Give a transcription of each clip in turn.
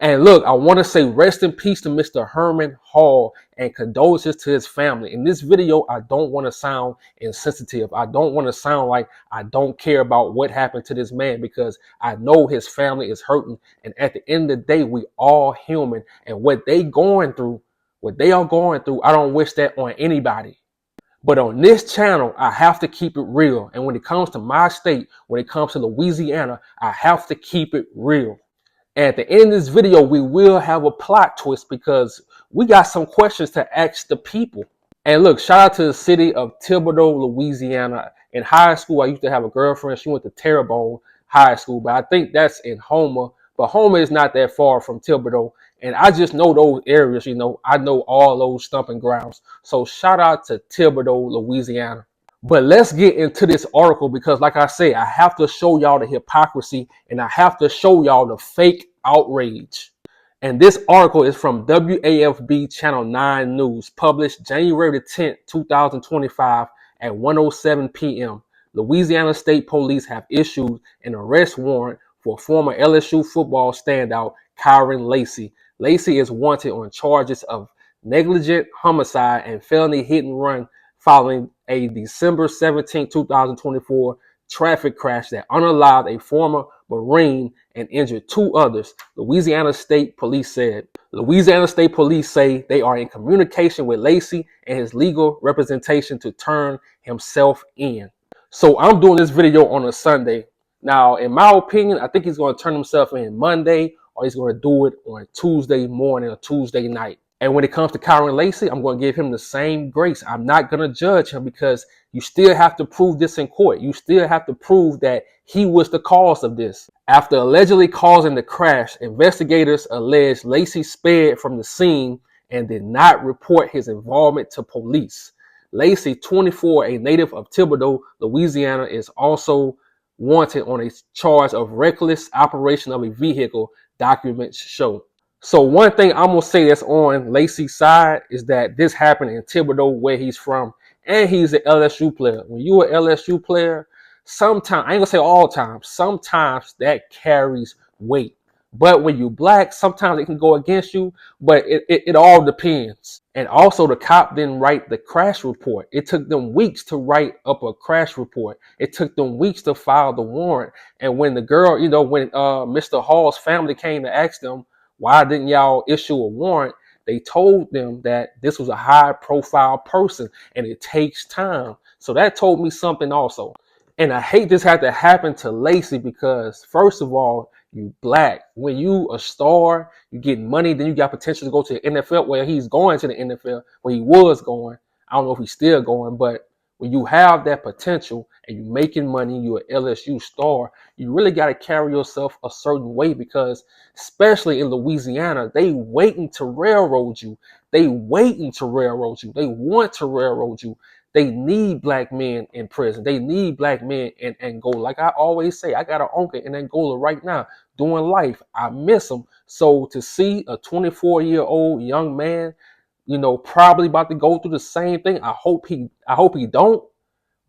And look, I want to say rest in peace to Mr. Herman Hall and condolences to his family. In this video, I don't want to sound insensitive. I don't want to sound like I don't care about what happened to this man, because I know his family is hurting. And at the end of the day, we all human. And what they are going through, I don't wish that on anybody. But on this channel, I have to keep it real. And when it comes to my state, when it comes to Louisiana, I have to keep it real. At the end of this video, we will have a plot twist because we got some questions to ask the people. And look, shout out to the city of Thibodaux, Louisiana. In high school, I used to have a girlfriend. She went to Terrebonne High School, but I think that's in Homer. But Homer is not that far from Thibodaux. And I just know those areas, I know all those stomping grounds. So shout out to Thibodaux, Louisiana. But let's get into this article because, like I say, I have to show y'all the hypocrisy and I have to show y'all the fake outrage. And this article is from WAFB Channel 9 News, published January the 10th, 2025 at 1:07 p.m. Louisiana State Police have issued an arrest warrant for former LSU football standout Kyren Lacy. Lacy is wanted on charges of negligent homicide and felony hit and run following a December 17, 2024 traffic crash that unalived a former Marine and injured two others, Louisiana State Police said. Louisiana State Police say they are in communication with Lacy and his legal representation to turn himself in. So I'm doing this video on a Sunday. Now, in my opinion, I think he's going to turn himself in Monday, or he's going to do it on Tuesday morning or Tuesday night. And when it comes to Kyren Lacy, I'm going to give him the same grace. I'm not going to judge him because you still have to prove this in court. You still have to prove that he was the cause of this. After allegedly causing the crash, investigators allege Lacy sped from the scene and did not report his involvement to police. Lacy, 24, a native of Thibodaux, Louisiana, is also wanted on a charge of reckless operation of a vehicle, documents show. So one thing I'm going to say that's on Lacy's side is that this happened in Thibodaux, where he's from, and he's an LSU player. When you're an LSU player, sometimes, I ain't going to say all times, sometimes that carries weight. But when you black, sometimes it can go against you, but it all depends. And also the cop didn't write the crash report. It took them weeks to write up a crash report. It took them weeks to file the warrant. And when the girl, when Mr. Hall's family came to ask them, why didn't y'all issue a warrant? They told them that this was a high profile person and it takes time. So that told me something also. And I hate this had to happen to Lacy because, first of all, you black. When you a star, you get money, then you got potential to go to the NFL. Well, he's going to the NFL. Well, he was going. I don't know if he's still going, but when you have that potential and you're making money, you're an LSU star, you really got to carry yourself a certain way because, especially in Louisiana, they waiting to railroad you. They waiting to railroad you. They want to railroad you. They need black men in prison. They need black men in Angola. Like I always say, I got an uncle in Angola right now doing life. I miss him. So to see a 24-year-old young man, probably about to go through the same thing. I hope he don't,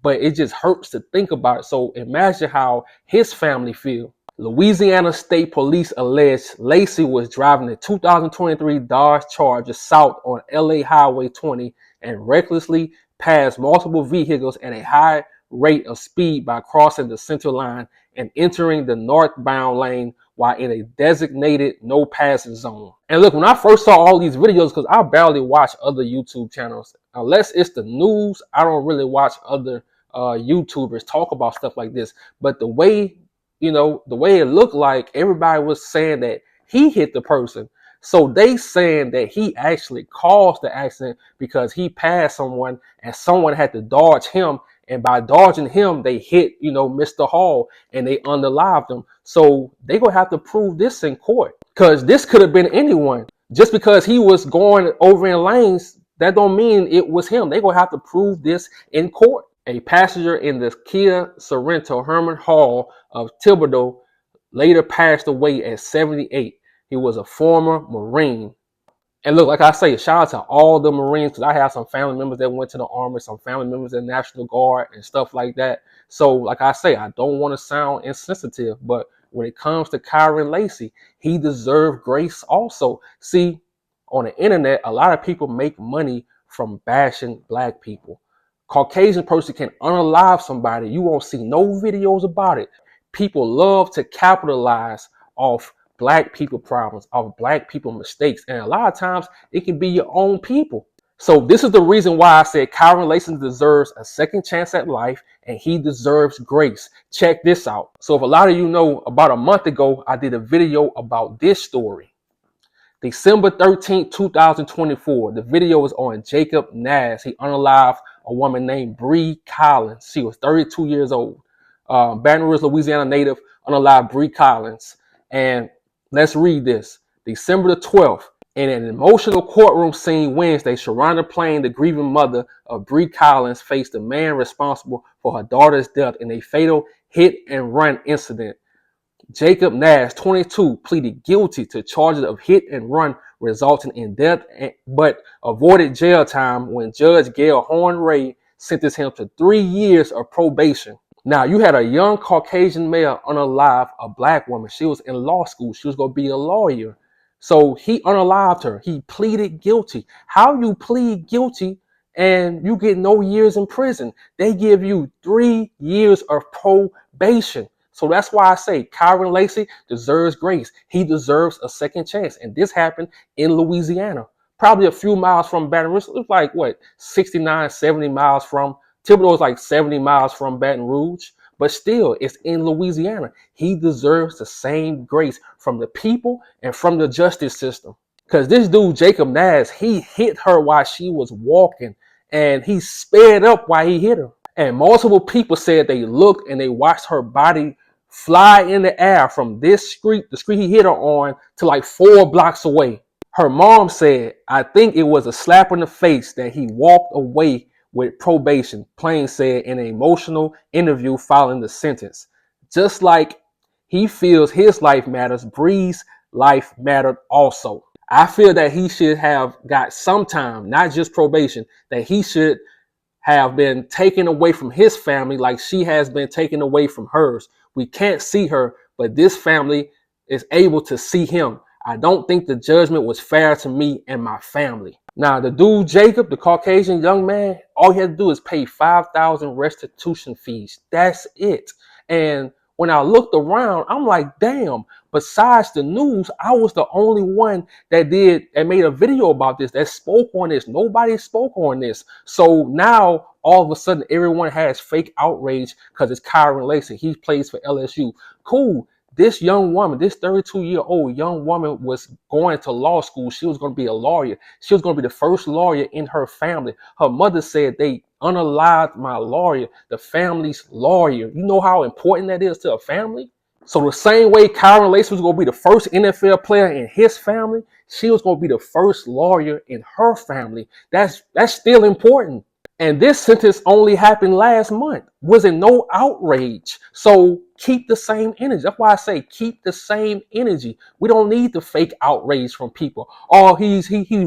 but it just hurts to think about it. So imagine how his family feel. Louisiana State Police alleged Lacy was driving a 2023 Dodge Charger south on LA Highway 20 and recklessly passed multiple vehicles at a high rate of speed by crossing the center line and entering the northbound lane while in a designated no passing zone. And look, when I first saw all these videos, because I barely watch other YouTube channels, unless it's the news, I don't really watch other YouTubers talk about stuff like this. But the way it looked like, everybody was saying that he hit the person. So they saying that he actually caused the accident because he passed someone and someone had to dodge him. And by dodging him, they hit, Mr. Hall and they unalived him. So they going to have to prove this in court because this could have been anyone. Just because he was going over in lanes, that don't mean it was him. They going to have to prove this in court. A passenger in the Kia Sorento, Herman Hall of Thibodaux, later passed away at 78. He was a former Marine. And look, like I say, shout out to all the Marines because I have some family members that went to the Army, some family members in the National Guard and stuff like that. So like I say, I don't want to sound insensitive, but when it comes to Kyren Lacy, he deserved grace also. See, on the internet, a lot of people make money from bashing black people. Caucasian person can unalive somebody. You won't see no videos about it. People love to capitalize off black people problems, off black people mistakes. And a lot of times it can be your own people. So this is the reason why I said Kyren Lacy deserves a second chance at life and he deserves grace. Check this out. So if a lot of you know, about a month ago, I did a video about this story. December 13th, 2024. The video is on Jacob Knazs. He unalived a woman named Bree Collins. She was 32 years old. Baton Rouge, Louisiana native, unalived Bree Collins. And let's read this. December the 12th. In an emotional courtroom scene Wednesday, Sharonda Plain, the grieving mother of Bree Collins, faced the man responsible for her daughter's death in a fatal hit-and-run incident. Jacob Knazs, 22, pleaded guilty to charges of hit and run resulting in death, but avoided jail time when Judge Gail Horn-Ray sentenced him to 3 years of probation. Now, you had a young Caucasian male unalive a black woman. She was in law school. She was going to be a lawyer. So he unalived her. He pleaded guilty. How you plead guilty and you get no years in prison? They give you 3 years of probation. So that's why I say Kyren Lacy deserves grace. He deserves a second chance. And this happened in Louisiana, probably a few miles from Baton Rouge. It was like, what, 69, 70 miles from. Thibodeau is like 70 miles from Baton Rouge. But still, it's in Louisiana. He deserves the same grace from the people and from the justice system. Because this dude, Jacob Knazs, he hit her while she was walking. And he sped up while he hit her. And multiple people said they looked and they watched her body fly in the air from this street, the street he hit her on, to like 4 blocks away. Her mom said, I think it was a slap in the face that he walked away with probation, Plain said in an emotional interview following the sentence. Just like he feels his life matters, Bree's life mattered also. I feel that he should have got some time, not just probation, that he should have been taken away from his family like she has been taken away from hers. We can't see her, but this family is able to see him. I don't think the judgment was fair to me and my family. Now, the dude, Jacob, the Caucasian young man, all he had to do is pay $5,000 restitution fees. That's it. And when I looked around, I'm like, damn, besides the news, I was the only one that made a video about this, that spoke on this. Nobody spoke on this. So now all of a sudden everyone has fake outrage because it's Kyren Lacy. He plays for LSU. Cool. This young woman, this 32-year-old young woman was going to law school. She was going to be a lawyer. She was going to be the first lawyer in her family. Her mother said they unalived my lawyer, the family's lawyer. You know how important that is to a family? So the same way Kyren Lacy was going to be the first NFL player in his family, she was going to be the first lawyer in her family. That's still important. And this sentence only happened last month. Was it no outrage? So keep the same energy. That's why I say keep the same energy. We don't need the fake outrage from people. Oh, he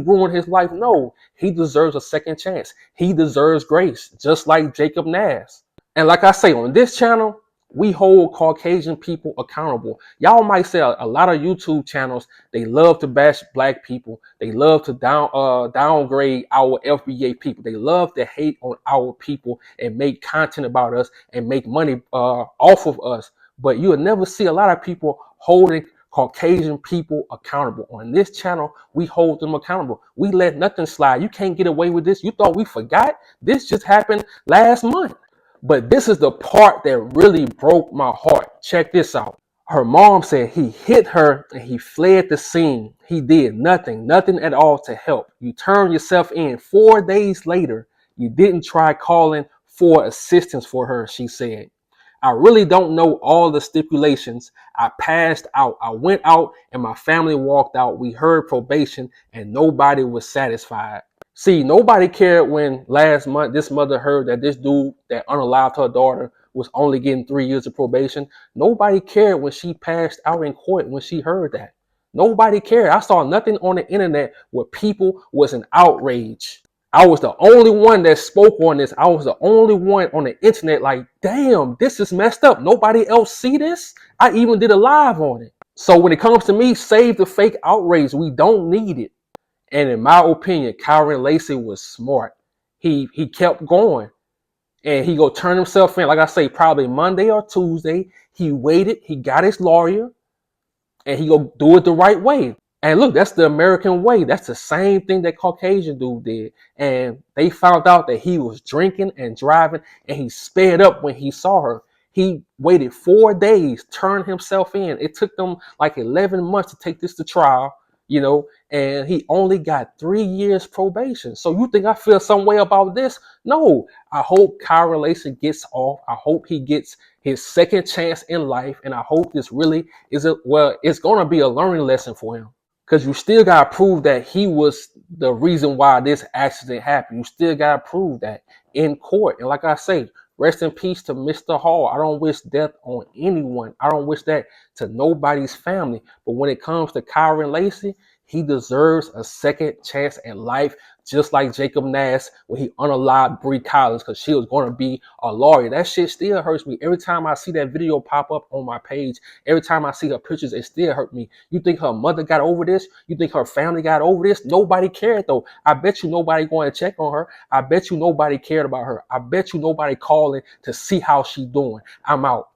ruined his life. No, he deserves a second chance. He deserves grace, just like Jacob Knazs. And like I say, on this channel, we hold Caucasian people accountable. Y'all might say a lot of YouTube channels, they love to bash black people. They love to downgrade our FBA people. They love to hate on our people and make content about us and make money off of us. But you will never see a lot of people holding Caucasian people accountable. On this channel, we hold them accountable. We let nothing slide. You can't get away with this. You thought we forgot? This just happened last month. But this is the part that really broke my heart. Check this out. Her mom said he hit her and he fled the scene. He did nothing at all to help. You turned yourself in 4 days later. You didn't try calling for assistance for her, she said. I really don't know all the stipulations. I passed out. I went out and my family walked out. We heard probation and nobody was satisfied. See, nobody cared when last month this mother heard that this dude that unalived her daughter was only getting 3 years of probation. Nobody cared when she passed out in court when she heard that. Nobody cared. I saw nothing on the internet where people was in outrage. I was the only one that spoke on this. I was the only one on the internet like, damn, this is messed up. Nobody else see this. I even did a live on it. So when it comes to me, save the fake outrage. We don't need it. And in my opinion, Kyren Lacy was smart. He kept going. And he go turn himself in, like I say, probably Monday or Tuesday. He waited. He got his lawyer. And he go do it the right way. And look, that's the American way. That's the same thing that Caucasian dude did. And they found out that he was drinking and driving, and he sped up when he saw her. He waited 4 days, turned himself in. It took them like 11 months to take this to trial, and he only got 3 years probation. So you think I feel some way about this? No, I hope Kyren Lacy gets off. I hope he gets his second chance in life. And I hope this really it's going to be a learning lesson for him. Because you still got to prove that he was the reason why this accident happened. You still got to prove that in court. And like I say, rest in peace to Mr. Hall. I don't wish death on anyone. I don't wish that to nobody's family. But when it comes to Kyren Lacy, he deserves a second chance in life, just like Jacob Knazs when he unalived Bree Collins because she was going to be a lawyer. That shit still hurts me. Every time I see that video pop up on my page, every time I see her pictures, it still hurt me. You think her mother got over this? You think her family got over this? Nobody cared, though. I bet you nobody going to check on her. I bet you nobody cared about her. I bet you nobody calling to see how she doing. I'm out.